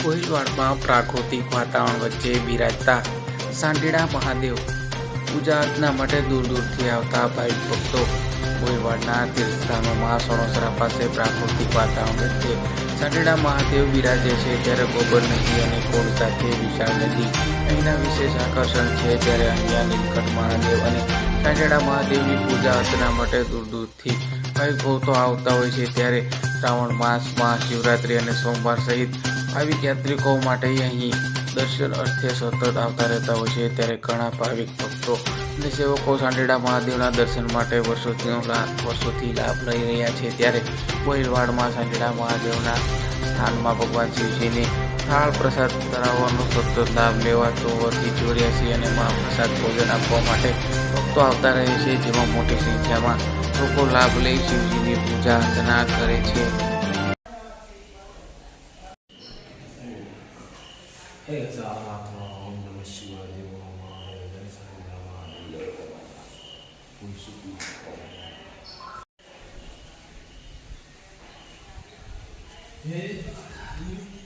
કોહિલવાડમાં પ્રાકૃતિક વાતાવરણ વચ્ચે બિરાજતા સાંઢેડા મહાદેવ પૂજા અર્ચના માટે દૂર દૂરથી આવતા ભાવિક ભક્તો કોહિલવાડના તીર્થસ્થાનોમાં સણોસરા પાસે પ્રાકૃતિક વાતાવરણ વચ્ચે સાંઢેડા મહાદેવ બિરાજે છે। ત્યારે ગોબર નદી અને કોળ સાથે વિશાળ નદી અહીંના વિશેષ આકર્ષણ છે। ત્યારે અહીંયા નીલકંઠ મહાદેવ અને સાંઢેડા મહાદેવની પૂજા અર્ચના માટે દૂર દૂરથી ભાવિક ભક્તો આવતા હોય છે। ત્યારે શ્રાવણ માસમાં શિવરાત્રિ અને સોમવાર સહિત ભાવિક યાત્રિકો માટે અહીં દર્શન અર્થે સતત આવતા રહેતા હોય છે। ત્યારે ઘણા ભાવિક ભક્તો અને સેવકો સાંઢેડા મહાદેવના દર્શન માટે વર્ષોથી લાભ લઈ રહ્યા છે। ત્યારે કોહિલવાડમાં સાંઢેડા મહાદેવના સ્થાનમાં ભગવાન શિવજીને થાળ પ્રસાદ ધરાવવાનો સતત લાભ લેવાતો હોવાથી 84 અને મહાપ્રસાદ ભોજન આપવા માટે ભક્તો આવતા રહે છે, જેમાં મોટી સંખ્યામાં લોકો લાભ લઈ શિવજીની પૂજા અર્ચના કરે છે। Hey.